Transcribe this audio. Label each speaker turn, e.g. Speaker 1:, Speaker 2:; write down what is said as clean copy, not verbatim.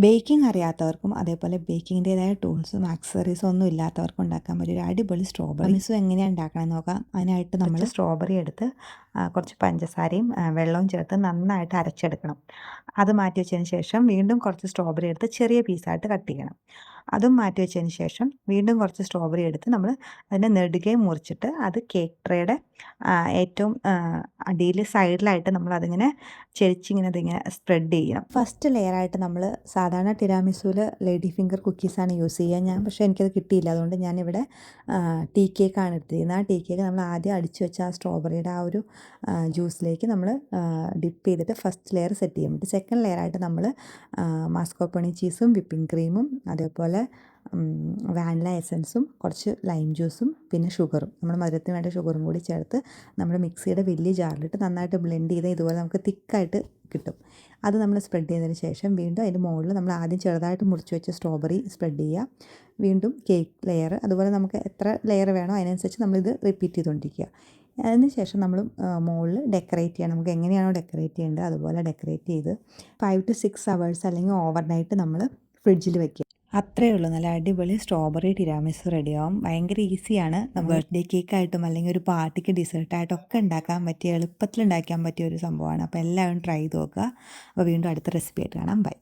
Speaker 1: Baking അറിയാത്തവർക്കും അതേപോലെ ബേക്കിങ്ങിൻ്റേതായ ടൂൾസും ആക്സസറീസും ഒന്നും ഇല്ലാത്തവർക്കും ഉണ്ടാക്കാൻ പറ്റിയ ഒരു അടിപൊളി സ്ട്രോബെറി മിസ്സും എങ്ങനെയാണ് ഉണ്ടാക്കണമെന്ന് നോക്കാം. അതിനായിട്ട് നമ്മൾ സ്ട്രോബെറി എടുത്ത് കുറച്ച് പഞ്ചസാരയും വെള്ളവും ചേർത്ത് നന്നായിട്ട് അരച്ചെടുക്കണം. അത് മാറ്റി വെച്ചതിന് ശേഷം വീണ്ടും കുറച്ച് സ്ട്രോബെറി എടുത്ത് ചെറിയ പീസായിട്ട് കട്ട് ചെയ്യണം. അതും മാറ്റി വെച്ചതിന് ശേഷം വീണ്ടും കുറച്ച് സ്ട്രോബെറി എടുത്ത് നമ്മൾ അതിനെ നെടുകെ മുറിച്ചിട്ട് അത് കേക്ക് ട്രേയുടെ ഏറ്റവും അടിയിൽ സൈഡിലായിട്ട് നമ്മൾ അതിങ്ങനെ ചെരിച്ചിങ്ങനെ അതിങ്ങനെ സ്പ്രെഡ് ചെയ്യണം. ഫസ്റ്റ് ലെയറായിട്ട് നമ്മൾ സാധാരണ ടിരാമിസുവിൽ ലേഡി ഫിംഗർ കുക്കീസാണ് യൂസ് ചെയ്യുക. പക്ഷേ എനിക്കത് കിട്ടിയില്ല. അതുകൊണ്ട് ഞാനിവിടെ ടീ കേക്കാണ് എടുത്തിരിക്കുന്നത്. ആ ടീ കേക്ക് നമ്മൾ ആദ്യം അടിച്ചു വെച്ച ആ സ്ട്രോബെറിയുടെ ആ ഒരു ജ്യൂസിലേക്ക് നമ്മൾ ഡിപ്പ് ചെയ്തിട്ട് ഫസ്റ്റ് ലെയർ സെറ്റ് ചെയ്യും. സെക്കൻഡ് ലെയറായിട്ട് നമ്മൾ മാസ്കോപ്പണി ചീസും വിപ്പിംഗ് ക്രീമും അതേപോലെ വാനില എസൻസും കുറച്ച് ലൈം ജ്യൂസും പിന്നെ ഷുഗറും നമ്മൾ മധുരത്തിന് വേണ്ട ഷുഗറും കൂടി ചേർത്ത് നമ്മൾ മിക്സിയുടെ വലിയ ജാറിലിട്ട് നന്നായിട്ട് ബ്ലെൻഡ് ചെയ്ത് ഇതുപോലെ നമുക്ക് തിക്കായിട്ട് കിട്ടും. അത് നമ്മൾ സ്പ്രെഡ് ചെയ്തതിന് ശേഷം വീണ്ടും അതിൻ്റെ മുകളിൽ നമ്മൾ ആദ്യം ചെറുതായിട്ട് മുറിച്ച് വെച്ച സ്ട്രോബെറി സ്പ്രെഡ് ചെയ്യുക. വീണ്ടും കേക്ക് ലെയർ, അതുപോലെ നമുക്ക് എത്ര ലെയർ വേണോ അതിനനുസരിച്ച് നമ്മളിത് റിപ്പീറ്റ് ചെയ്തുകൊണ്ടിരിക്കുക. അതിന് ശേഷം നമ്മൾ മുകളിൽ ഡെക്കറേറ്റ് ചെയ്യണം. നമുക്ക് എങ്ങനെയാണോ ഡെക്കറേറ്റ് ചെയ്യേണ്ടത് അതുപോലെ ഡെക്കറേറ്റ് ചെയ്ത് 5 to 6 hours അല്ലെങ്കിൽ ഓവർനൈറ്റ് നമ്മൾ ഫ്രിഡ്ജിൽ വെക്കുക. അത്രയേ ഉള്ളൂ. നല്ല അടിപൊളി സ്ട്രോബെറി ടിരാമിസു റെഡിയാവും. ഭയങ്കര ഈസിയാണ്. ബർത്ത്ഡേ കേക്കായിട്ടും അല്ലെങ്കിൽ ഒരു പാർട്ടിക്ക് ഡിസേർട്ടായിട്ടും ഒക്കെ ഉണ്ടാക്കാൻ പറ്റിയ, എളുപ്പത്തിൽ ഉണ്ടാക്കാൻ പറ്റിയ ഒരു സംഭവമാണ്. അപ്പോൾ എല്ലാവരും ട്രൈ ചെയ്ത് നോക്കുക. അപ്പോൾ വീണ്ടും അടുത്ത റെസിപ്പി ആയിട്ട് കാണാം. ബൈ.